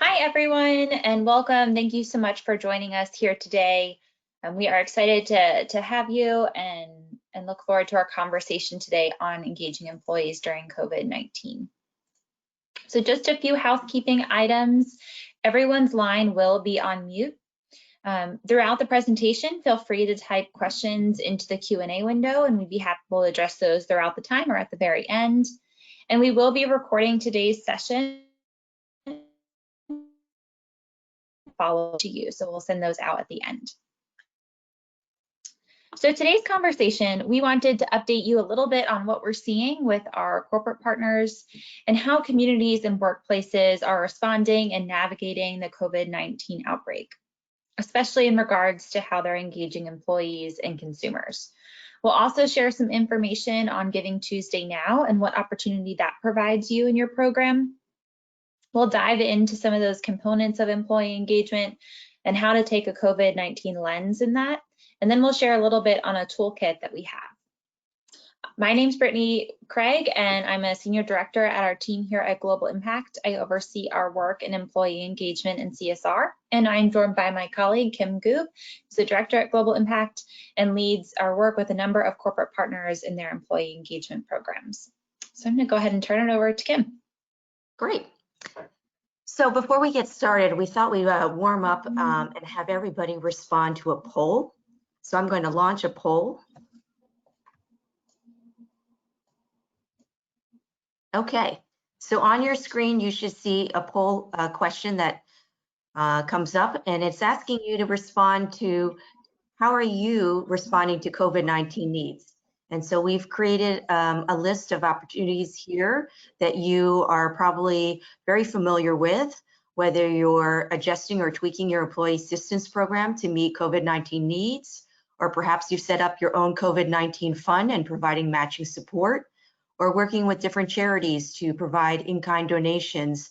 Hi, everyone, and welcome. Thank you so much for joining us here today. We are excited to have you and look forward to our conversation today on engaging employees during COVID-19. So just a few housekeeping items. Everyone's line will be on mute. Throughout the presentation, feel free to type questions into the Q&A window, and we'd be happy to address those throughout the time or at the very end. And we will be recording today's session follow to you. So we'll send those out at the end. So today's conversation, we wanted to update you a little bit on what we're seeing with our corporate partners and how communities and workplaces are responding and navigating the COVID-19 outbreak, especially in regards to how they're engaging employees and consumers. We'll also share some information on Giving Tuesday Now and what opportunity that provides you in your program. We'll dive into some of those components of employee engagement and how to take a COVID-19 lens in that. And then we'll share a little bit on a toolkit that we have. My name's Brittany Craig, and I'm a senior director at our team here at Global Impact. I oversee our work in employee engagement and CSR, and I'm joined by my colleague, Kim Gube, who's the director at Global Impact and leads our work with a number of corporate partners in their employee engagement programs. So I'm gonna go ahead and turn it over to Kim. Great. So before we get started, we thought we'd warm up and have everybody respond to a poll. So I'm going to launch a poll. Okay, so on your screen, you should see a poll question that comes up, and it's asking you to respond to how are you responding to COVID-19 needs? And so we've created a list of opportunities here that you are probably very familiar with, whether you're adjusting or tweaking your employee assistance program to meet COVID-19 needs, or perhaps you've set up your own COVID-19 fund and providing matching support, or working with different charities to provide in-kind donations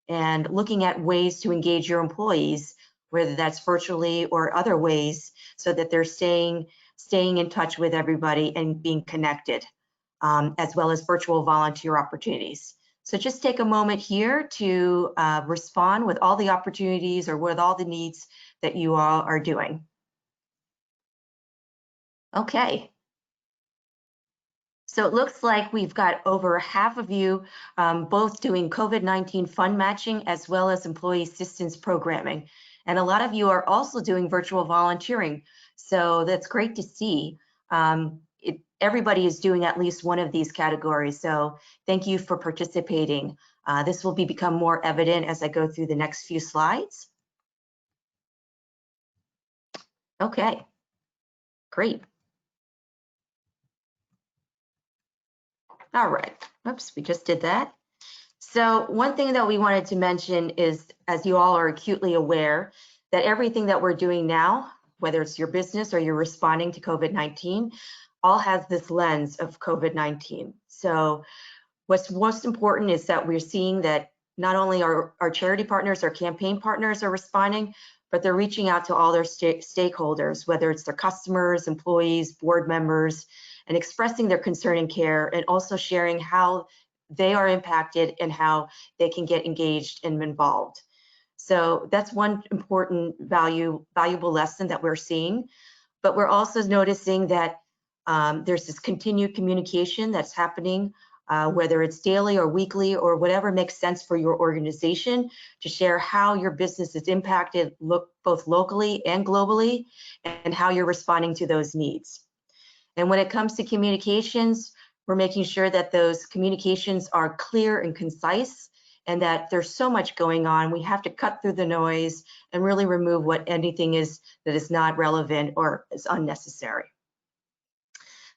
and looking at ways to engage your employees, whether that's virtually or other ways, so that they're staying in touch with everybody and being connected, as well as virtual volunteer opportunities. So just take a moment here to respond with all the opportunities or with all the needs that you all are doing. Okay. So it looks like we've got over half of you both doing COVID-19 fund matching as well as employee assistance programming. And a lot of you are also doing virtual volunteering. So that's great to see. Everybody is doing at least one of these categories. So thank you for participating. This will become more evident as I go through the next few slides. Okay, great. All right, oops, we just did that. So one thing that we wanted to mention is, as you all are acutely aware, that everything that we're doing now, whether it's your business or you're responding to COVID-19, all has this lens of COVID-19. So what's most important is that we're seeing that not only our charity partners, our campaign partners are responding, but they're reaching out to all their stakeholders, whether it's their customers, employees, board members, and expressing their concern and care, and also sharing how they are impacted and how they can get engaged and involved. So that's one important valuable lesson that we're seeing. But we're also noticing that there's this continued communication that's happening, whether it's daily or weekly or whatever makes sense for your organization, to share how your business is impacted both locally and globally, and how you're responding to those needs. And when it comes to communications, we're making sure that those communications are clear and concise, and that there's so much going on, we have to cut through the noise and really remove anything is that is not relevant or is unnecessary.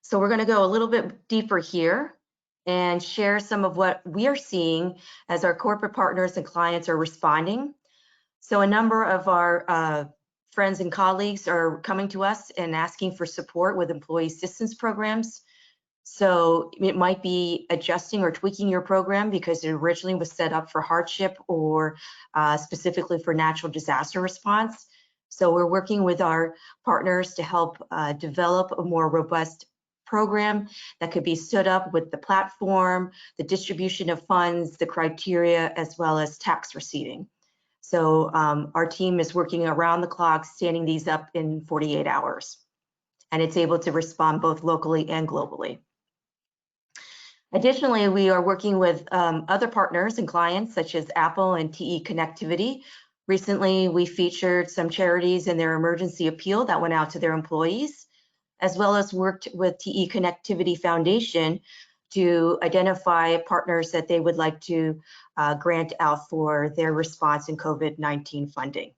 So we're going to go a little bit deeper here and share some of what we are seeing as our corporate partners and clients are responding. So a number of our friends and colleagues are coming to us and asking for support with employee assistance programs. So it might be adjusting or tweaking your program because it originally was set up for hardship or specifically for natural disaster response. So we're working with our partners to help develop a more robust program that could be stood up with the platform, the distribution of funds, the criteria, as well as tax receiving. So our team is working around the clock, standing these up in 48 hours. And it's able to respond both locally and globally. Additionally, we are working with other partners and clients such as Apple and TE Connectivity. Recently, we featured some charities in their emergency appeal that went out to their employees, as well as worked with TE Connectivity Foundation to identify partners that they would like to grant out for their response in COVID-19 funding.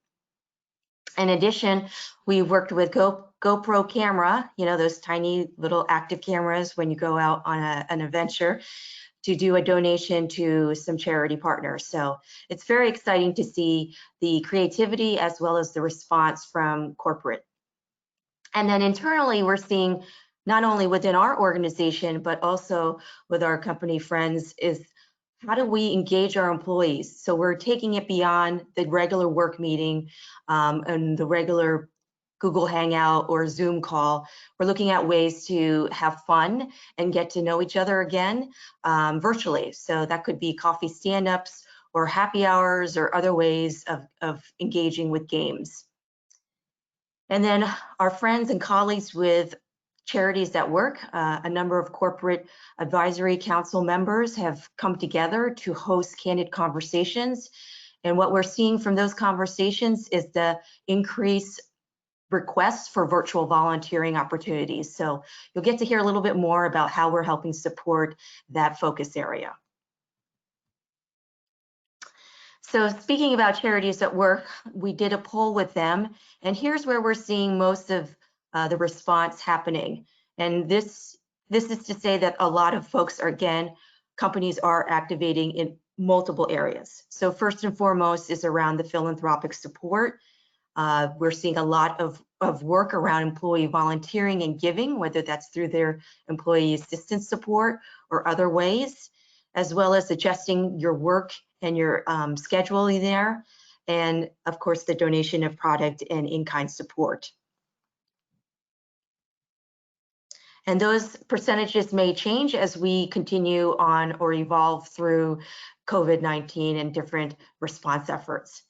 In addition, we worked with GoPro camera, you know, those tiny little active cameras when you go out on an adventure, to do a donation to some charity partners. So it's very exciting to see the creativity as well as the response from corporate. And then internally, we're seeing not only within our organization, but also with our company friends, is how do we engage our employees? So we're taking it beyond the regular work meeting and the regular Google Hangout or Zoom call. We're looking at ways to have fun and get to know each other again virtually. So that could be coffee stand-ups or happy hours or other ways of engaging with games. And then our friends and colleagues with Charities at Work, a number of corporate advisory council members have come together to host candid conversations. And what we're seeing from those conversations is the increased requests for virtual volunteering opportunities. So you'll get to hear a little bit more about how we're helping support that focus area. So speaking about Charities at Work, we did a poll with them, and here's where we're seeing most of the response happening. And this is to say that a lot of folks are, again, companies are activating in multiple areas. So first and foremost is around the philanthropic support. We're seeing a lot of work around employee volunteering and giving, whether that's through their employee assistance support or other ways, as well as adjusting your work and your schedule there, and of course the donation of product and in-kind support. And those percentages may change as we continue on or evolve through COVID-19 and different response efforts.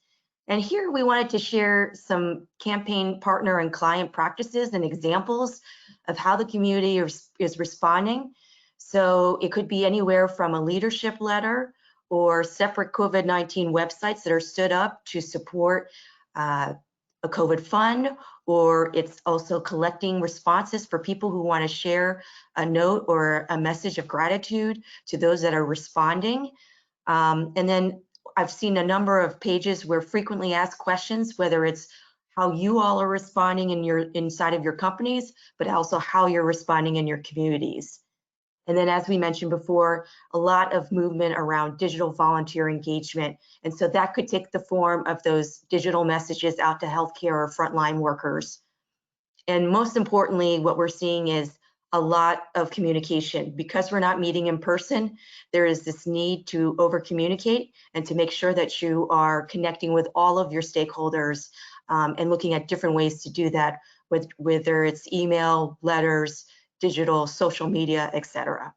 And here we wanted to share some campaign partner and client practices and examples of how the community is responding. So it could be anywhere from a leadership letter or separate COVID-19 websites that are stood up to support a COVID fund, or it's also collecting responses for people who want to share a note or a message of gratitude to those that are responding. And then I've seen a number of pages where frequently asked questions, whether it's how you all are responding inside of your companies, but also how you're responding in your communities. And then, as we mentioned before, a lot of movement around digital volunteer engagement. And so that could take the form of those digital messages out to healthcare or frontline workers. And most importantly, what we're seeing is a lot of communication. Because we're not meeting in person, there is this need to over communicate and to make sure that you are connecting with all of your stakeholders and looking at different ways to do that, whether it's email, letters, digital, social media, etc.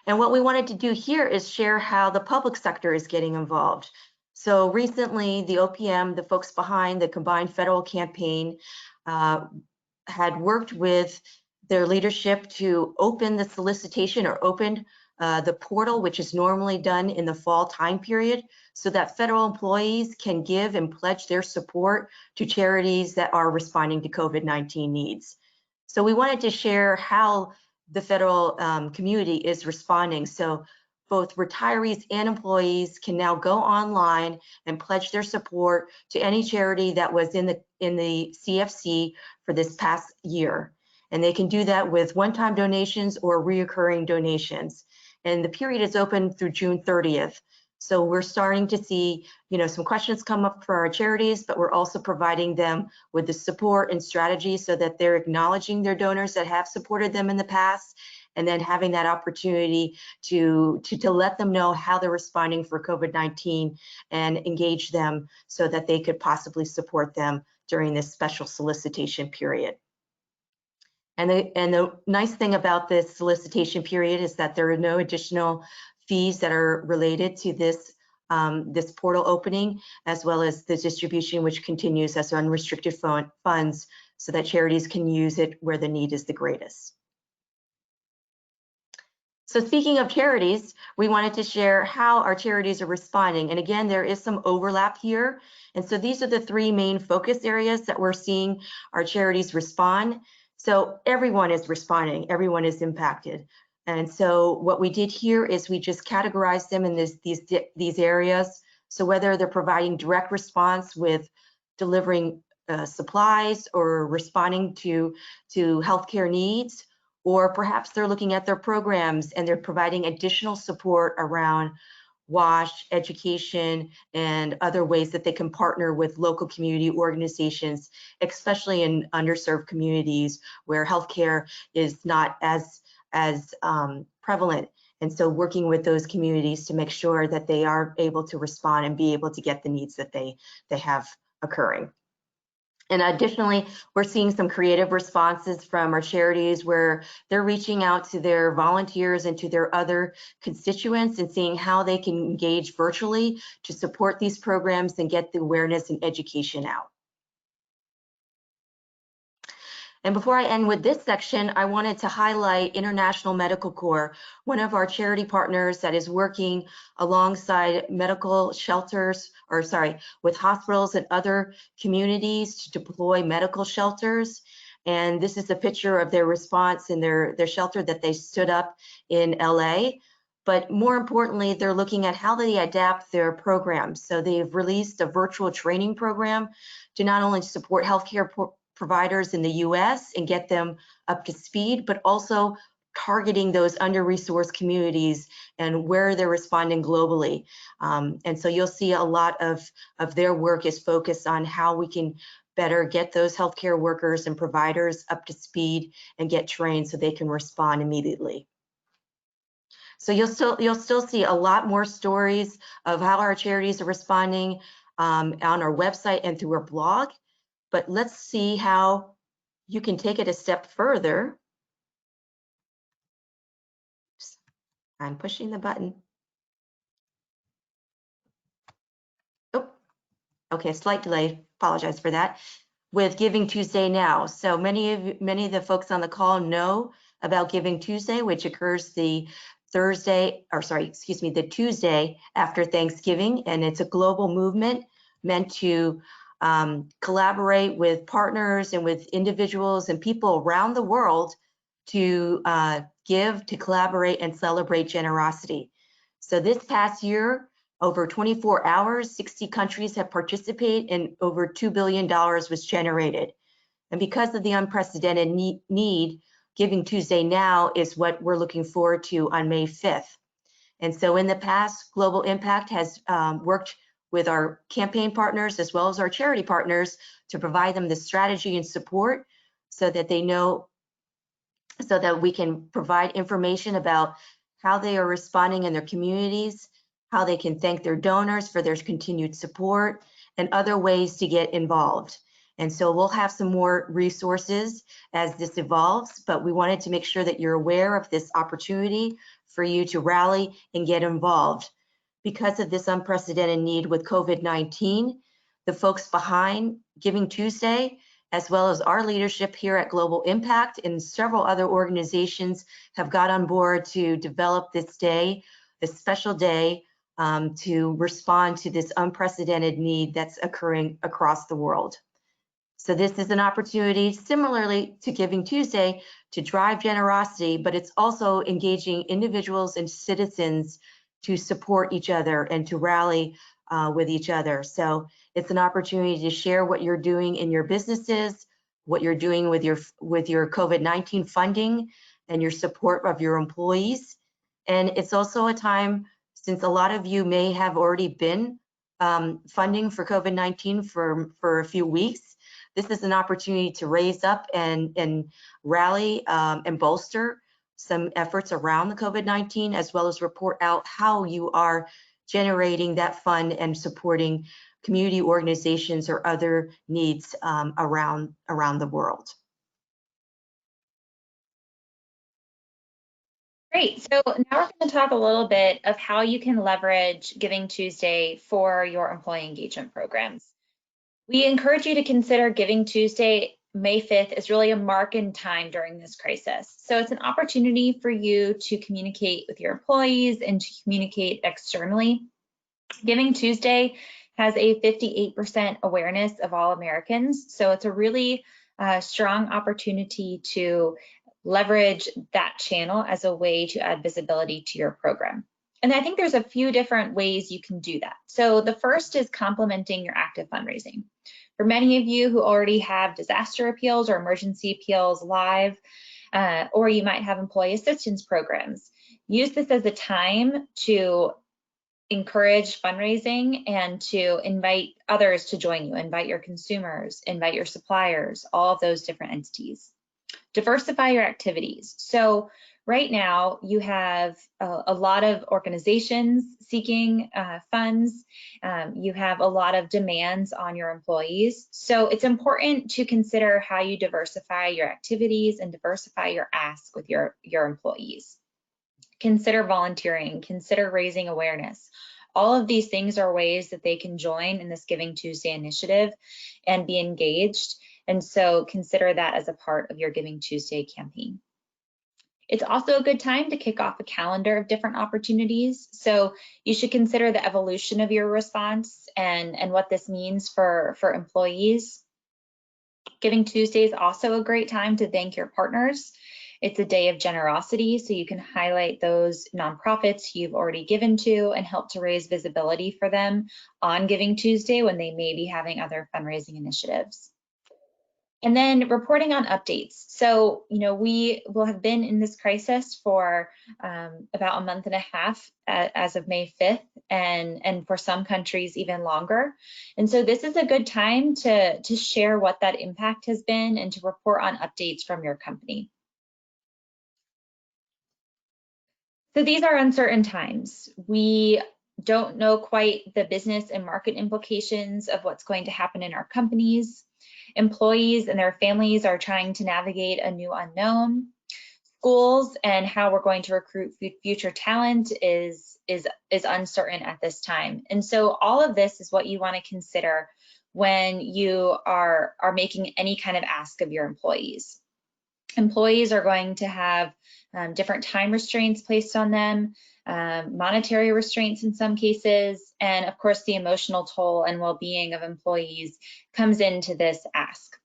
And what we wanted to do here is share how the public sector is getting involved. So recently, the OPM, the folks behind the Combined Federal Campaign, had worked with their leadership to open the solicitation or opened the portal, which is normally done in the fall time period, so that federal employees can give and pledge their support to charities that are responding to COVID-19 needs. So we wanted to share how the federal community is responding. So both retirees and employees can now go online and pledge their support to any charity that was in the CFC for this past year. And they can do that with one-time donations or reoccurring donations. And the period is open through June 30th. So we're starting to see, some questions come up for our charities, but we're also providing them with the support and strategy so that they're acknowledging their donors that have supported them in the past, and then having that opportunity to let them know how they're responding for COVID-19 and engage them so that they could possibly support them during this special solicitation period. And the nice thing about this solicitation period is that there are no additional fees that are related to this this portal opening, as well as the distribution, which continues as unrestricted funds so that charities can use it where the need is the greatest. So speaking of charities, we wanted to share how our charities are responding. And again, there is some overlap here. And so these are the three main focus areas that we're seeing our charities respond. So everyone is responding, everyone is impacted. And so what we did here is we just categorized them in these areas. So whether they're providing direct response with delivering supplies or responding to healthcare needs, or perhaps they're looking at their programs and they're providing additional support around WASH, education, and other ways that they can partner with local community organizations, especially in underserved communities where healthcare is not as prevalent. And so working with those communities to make sure that they are able to respond and be able to get the needs that they have occurring. And additionally, we're seeing some creative responses from our charities where they're reaching out to their volunteers and to their other constituents and seeing how they can engage virtually to support these programs and get the awareness and education out. And before I end with this section, I wanted to highlight International Medical Corps, one of our charity partners that is working alongside medical shelters, with hospitals and other communities to deploy medical shelters. And this is a picture of their response in their shelter that they stood up in LA. But more importantly, they're looking at how they adapt their programs. So they've released a virtual training program to not only support healthcare providers in the US and get them up to speed, but also targeting those under-resourced communities and where they're responding globally. And so you'll see a lot of their work is focused on how we can better get those healthcare workers and providers up to speed and get trained so they can respond immediately. So you'll still see a lot more stories of how our charities are responding on our website and through our blog. But let's see how you can take it a step further. I'm pushing the button. Oh, okay, slight delay. Apologize for that. With Giving Tuesday now. So many of the folks on the call know about Giving Tuesday, which occurs the Tuesday after Thanksgiving, and it's a global movement meant to collaborate with partners and with individuals and people around the world to give, to collaborate, and celebrate generosity. So this past year, over 24 hours, 60 countries have participated and over $2 billion was generated. And because of the unprecedented need, Giving Tuesday Now is what we're looking forward to on May 5th. And so in the past, Global Impact has worked with our campaign partners as well as our charity partners to provide them the strategy and support so that they know, so that we can provide information about how they are responding in their communities, how they can thank their donors for their continued support, and other ways to get involved. And so we'll have some more resources as this evolves, but we wanted to make sure that you're aware of this opportunity for you to rally and get involved. Because of this unprecedented need with COVID-19, the folks behind Giving Tuesday, as well as our leadership here at Global Impact and several other organizations have got on board to develop this day, this special day, to respond to this unprecedented need that's occurring across the world. So this is an opportunity, similarly to Giving Tuesday, to drive generosity, but it's also engaging individuals and citizens to support each other and to rally with each other. So it's an opportunity to share what you're doing in your businesses, what you're doing with your COVID-19 funding and your support of your employees. And it's also a time, since a lot of you may have already been funding for COVID-19 for a few weeks, this is an opportunity to raise up and rally and bolster some efforts around the COVID-19, as well as report out how you are generating that fund and supporting community organizations or other needs around the world. Great. So now we're going to talk a little bit of how you can leverage Giving Tuesday for your employee engagement programs. We encourage you to consider Giving Tuesday, May 5th, as really a mark in time during this crisis. So it's an opportunity for you to communicate with your employees and to communicate externally. Giving Tuesday has a 58% awareness of all Americans. So it's a really strong opportunity to leverage that channel as a way to add visibility to your program. And I think there's a few different ways you can do that. So the first is complementing your active fundraising. For many of you who already have disaster appeals or emergency appeals live, or you might have employee assistance programs, use this as a time to encourage fundraising and to invite others to join you, invite your consumers, invite your suppliers, all of those different entities. Diversify your activities. So right now you have a lot of organizations seeking funds. You have a lot of demands on your employees. So it's important to consider how you diversify your activities and diversify your ask with your employees. Consider volunteering, consider raising awareness. All of these things are ways that they can join in this Giving Tuesday initiative and be engaged. And so consider that as a part of your Giving Tuesday campaign. It's also a good time to kick off a calendar of different opportunities. So you should consider the evolution of your response and what this means for employees. Giving Tuesday is also a great time to thank your partners. It's a day of generosity, so you can highlight those nonprofits you've already given to and help to raise visibility for them on Giving Tuesday when they may be having other fundraising initiatives. And then reporting on updates. So, we will have been in this crisis for about a month and a half as of May 5th, and for some countries even longer. And so this is a good time to share what that impact has been and to report on updates from your company. So these are uncertain times. We don't know quite the business and market implications of what's going to happen in our companies. Employees and their families are trying to navigate a new unknown. Schools and how we're going to recruit future talent is uncertain at this time. And so all of this is what you want to consider when you are making any kind of ask of your employees. Employees are going to have different time restraints placed on them, monetary restraints in some cases, and of course the emotional toll and well-being of employees comes into this ask.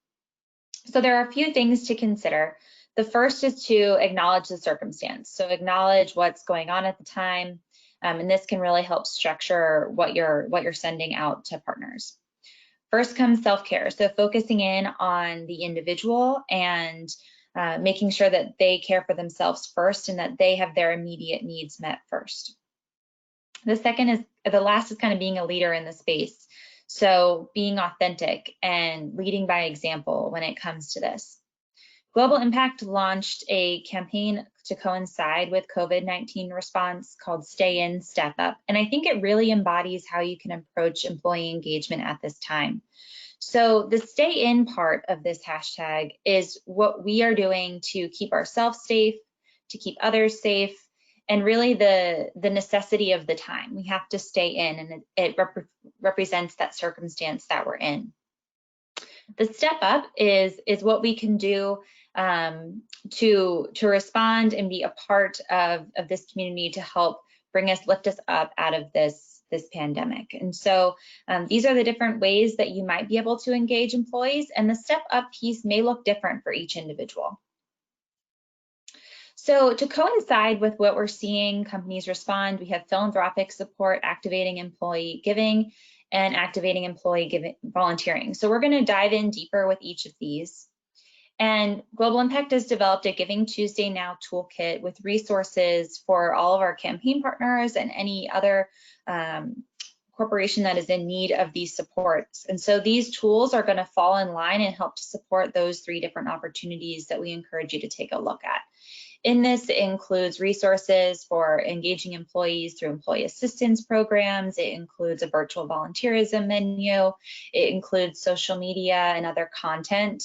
So there are a few things to consider. The first is to acknowledge the circumstance. So acknowledge what's going on at the time, and this can really help structure what you're sending out to partners. First comes self-care, so focusing in on the individual and making sure that they care for themselves first and that they have their immediate needs met first. The last is kind of being a leader in the space. So being authentic and leading by example when it comes to this. Global Impact launched a campaign to coincide with COVID-19 response called Stay In, Step Up. And I think it really embodies how you can approach employee engagement at this time. So the stay in part of this hashtag is what we are doing to keep ourselves safe, to keep others safe, and really the necessity of the time. We have to stay in, and it represents that circumstance that we're in. The step up is what we can do to respond and be a part of this community to help lift us up out of this pandemic. And so these are the different ways that you might be able to engage employees, and the step up piece may look different for each individual. So to coincide with what we're seeing companies respond, we have philanthropic support, activating employee giving, and activating employee volunteering. So we're going to dive in deeper with each of these. And Global Impact has developed a Giving Tuesday Now toolkit with resources for all of our campaign partners and any other corporation that is in need of these supports. And so these tools are going to fall in line and help to support those 3 different opportunities that we encourage you to take a look at. In this, it includes resources for engaging employees through employee assistance programs. It includes a virtual volunteerism menu. It includes social media and other content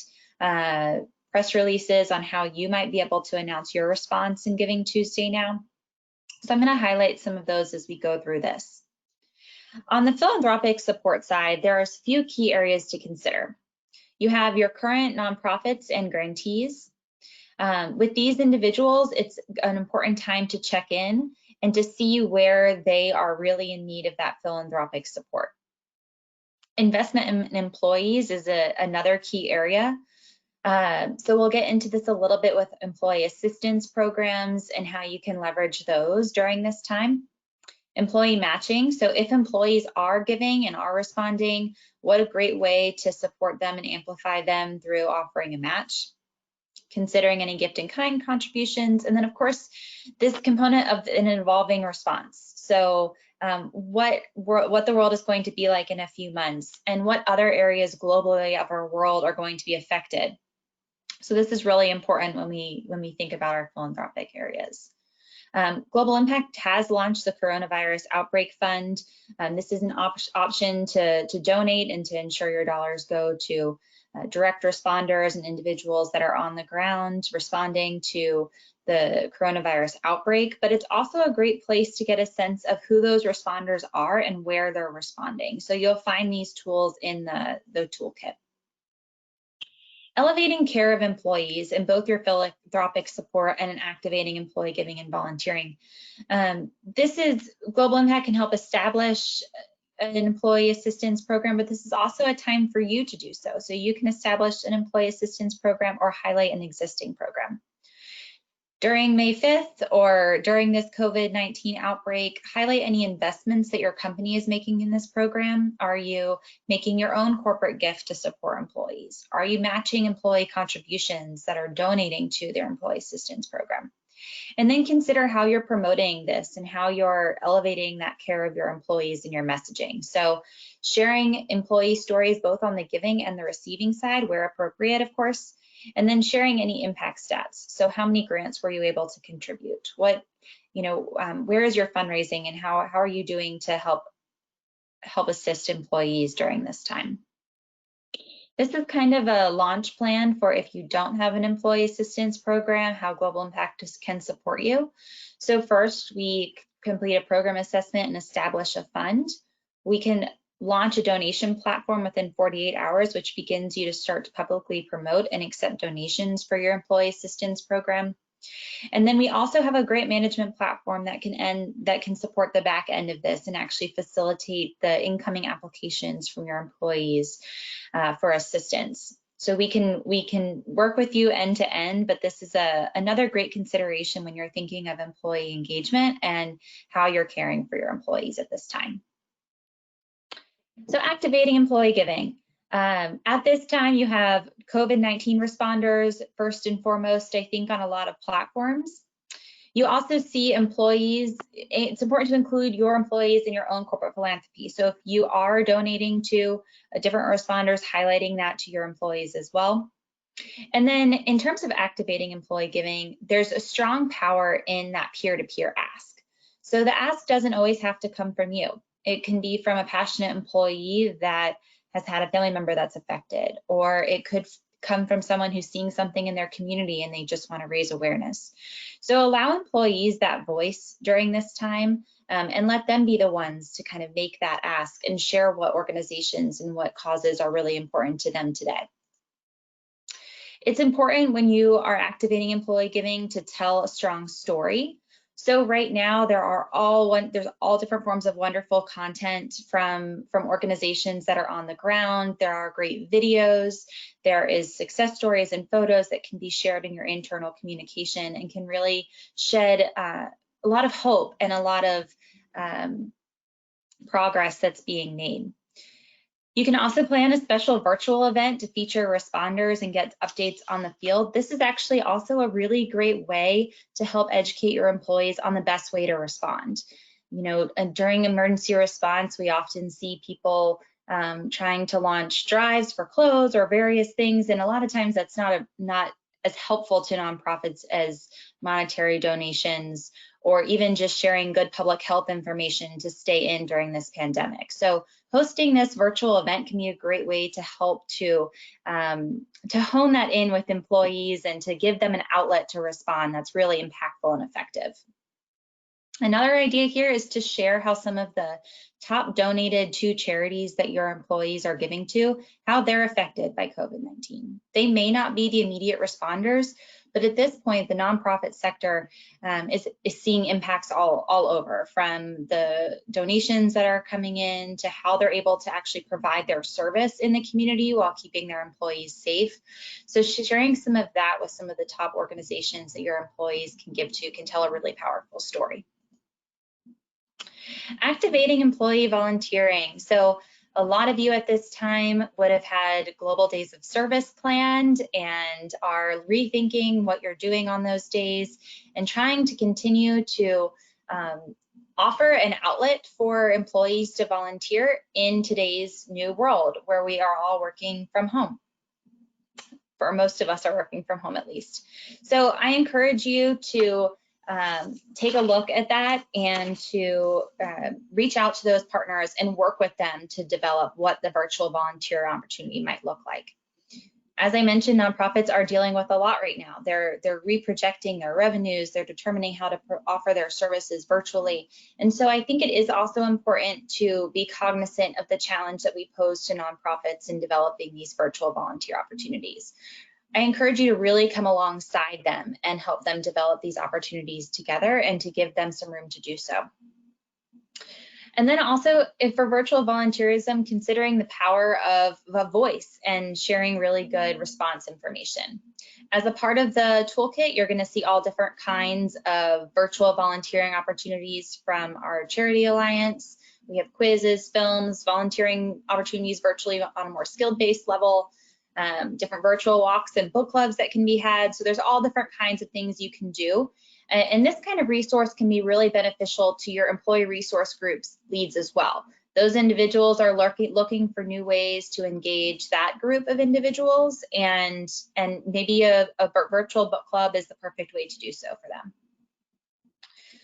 press releases on how you might be able to announce your response in Giving Tuesday now. So I'm going to highlight some of those as we go through this. On the philanthropic support side, there are a few key areas to consider. You have your current nonprofits and grantees. With these individuals, it's an important time to check in and to see where they are really in need of that philanthropic support. Investment in employees is another key area. So we'll get into this a little bit with employee assistance programs and how you can leverage those during this time. Employee matching, so if employees are giving and are responding, what a great way to support them and amplify them through offering a match. Considering any gift in kind contributions, and then of course this component of an evolving response. So what the world is going to be like in a few months, and what other areas globally of our world are going to be affected. So this is really important when we think about our philanthropic areas. Global Impact has launched the Coronavirus Outbreak Fund. This is an option to donate and to ensure your dollars go to direct responders and individuals that are on the ground responding to the coronavirus outbreak, but it's also a great place to get a sense of who those responders are and where they're responding. So you'll find these tools in the toolkit. Elevating care of employees in both your philanthropic support and in activating employee giving and volunteering. Global Impact can help establish an employee assistance program, but this is also a time for you to do so. So you can establish an employee assistance program or highlight an existing program. During May 5th or during this COVID-19 outbreak, highlight any investments that your company is making in this program. Are you making your own corporate gift to support employees? Are you matching employee contributions that are donating to their employee assistance program? And then consider how you're promoting this and how you're elevating that care of your employees in your messaging. So sharing employee stories both on the giving and the receiving side, where appropriate, of course, and then sharing any impact stats. So how many grants were you able to contribute? Where is your fundraising, and how are you doing to help assist employees during this time? This is kind of a launch plan for if you don't have an employee assistance program, how Global Impact can support you. So first, we complete a program assessment and establish a fund. We can launch a donation platform within 48 hours, which begins you to start to publicly promote and accept donations for your employee assistance program. And then we also have a grant management platform that can support the back end of this and actually facilitate the incoming applications from your employees for assistance. So we can work with you end to end, but this is another great consideration when you're thinking of employee engagement and how you're caring for your employees at this time. So activating employee giving. At this time, you have COVID-19 responders, first and foremost, I think, on a lot of platforms. You also see employees. It's important to include your employees in your own corporate philanthropy. So if you are donating to different responders, highlighting that to your employees as well. And then in terms of activating employee giving, there's a strong power in that peer-to-peer ask. So the ask doesn't always have to come from you. It can be from a passionate employee that has had a family member that's affected, or it could come from someone who's seeing something in their community and they just want to raise awareness. So allow employees that voice during this time and let them be the ones to kind of make that ask and share what organizations and what causes are really important to them today. It's important when you are activating employee giving to tell a strong story. So right now there's all different forms of wonderful content from organizations that are on the ground. There are great videos. There is success stories and photos that can be shared in your internal communication and can really shed a lot of hope and a lot of progress that's being made. You can also plan a special virtual event to feature responders and get updates on the field. This is actually also a really great way to help educate your employees on the best way to respond. During emergency response, we often see people trying to launch drives for clothes or various things, and a lot of times that's not as helpful to nonprofits as monetary donations, or even just sharing good public health information to stay in during this pandemic. So hosting this virtual event can be a great way to help to hone that in with employees and to give them an outlet to respond that's really impactful and effective. Another idea here is to share how some of the top donated to charities that your employees are giving to, how they're affected by COVID-19. They may not be the immediate responders, but at this point, the nonprofit sector is seeing impacts all over, from the donations that are coming in to how they're able to actually provide their service in the community while keeping their employees safe. So sharing some of that with some of the top organizations that your employees can give to can tell a really powerful story. Activating employee volunteering. So a lot of you at this time would have had global days of service planned and are rethinking what you're doing on those days and trying to continue to offer an outlet for employees to volunteer in today's new world where we are all working from home. For most of us are working from home at least. So I encourage you to take a look at that and to reach out to those partners and work with them to develop what the virtual volunteer opportunity might look like. As I mentioned, nonprofits are dealing with a lot right now. They're reprojecting their revenues, they're determining how to offer their services virtually. And so I think it is also important to be cognizant of the challenge that we pose to nonprofits in developing these virtual volunteer opportunities. I encourage you to really come alongside them and help them develop these opportunities together and to give them some room to do so. And then also, if for virtual volunteerism, considering the power of a voice and sharing really good response information. As a part of the toolkit, you're going to see all different kinds of virtual volunteering opportunities from our Charity Alliance. We have quizzes, films, volunteering opportunities virtually on a more skill-based level, different virtual walks and book clubs that can be had. So there's all different kinds of things you can do. And this kind of resource can be really beneficial to your employee resource groups leads as well. Those individuals are looking for new ways to engage that group of individuals, and maybe a virtual book club is the perfect way to do so for them.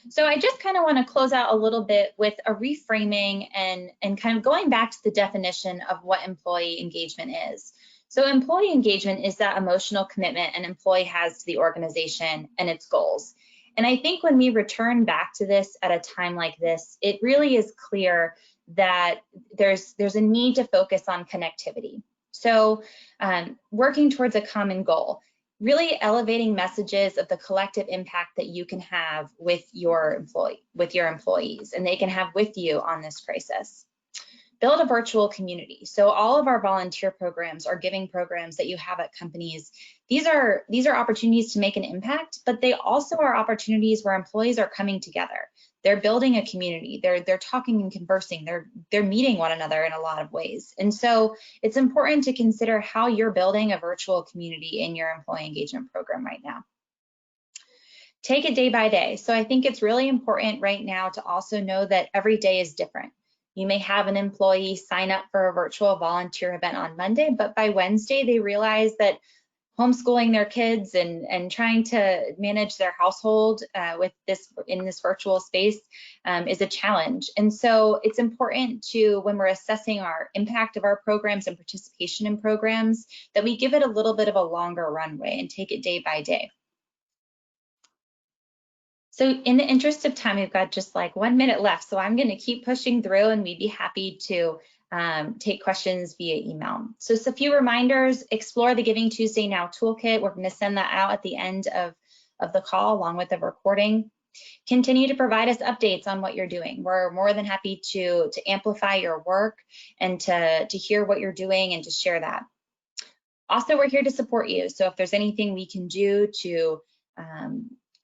So I just kind of want to close out a little bit with a reframing and kind of going back to the definition of what employee engagement is. So employee engagement is that emotional commitment an employee has to the organization and its goals. And I think when we return back to this at a time like this, it really is clear that there's a need to focus on connectivity. So working towards a common goal, really elevating messages of the collective impact that you can have with your employees, and they can have with you on this crisis. Build a virtual community. So all of our volunteer programs are giving programs that you have at companies. These are opportunities to make an impact, but they also are opportunities where employees are coming together. They're building a community. They're talking and conversing. They're meeting one another in a lot of ways. And so it's important to consider how you're building a virtual community in your employee engagement program right now. Take it day by day. So I think it's really important right now to also know that every day is different. You may have an employee sign up for a virtual volunteer event on Monday, but by Wednesday, they realize that homeschooling their kids and trying to manage their household in this virtual space is a challenge. And so it's important to, when we're assessing our impact of our programs and participation in programs, that we give it a little bit of a longer runway and take it day by day. So in the interest of time, we've got just like 1 minute left. So I'm going to keep pushing through, and we'd be happy to take questions via email. So a few reminders: explore the Giving Tuesday Now toolkit. We're going to send that out at the end of the call along with the recording. Continue to provide us updates on what you're doing. We're more than happy to amplify your work and to hear what you're doing and to share that. Also, we're here to support you. So if there's anything we can do to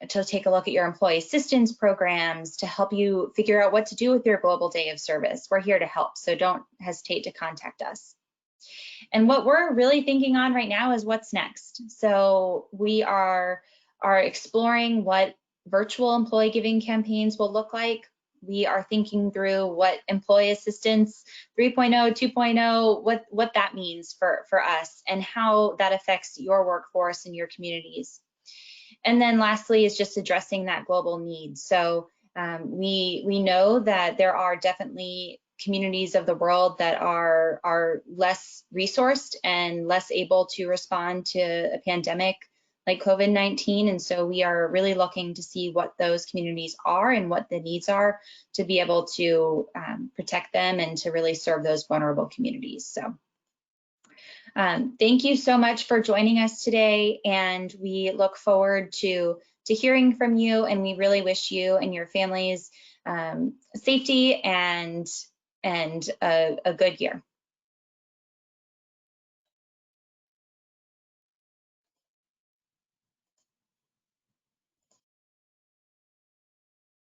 take a look at your employee assistance programs, to help you figure out what to do with your global day of service, we're here to help. So don't hesitate to contact us. And what we're really thinking on right now is what's next. So we are exploring what virtual employee giving campaigns will look like. We are thinking through what employee assistance 3.0, 2.0, what that means for us and how that affects your workforce and your communities. And then lastly is just addressing that global need. So we know that there are definitely communities of the world that are less resourced and less able to respond to a pandemic like COVID-19. And so we are really looking to see what those communities are and what the needs are to be able to protect them and to really serve those vulnerable communities. So thank you so much for joining us today, and we look forward to hearing from you, and we really wish you and your families safety and a good year.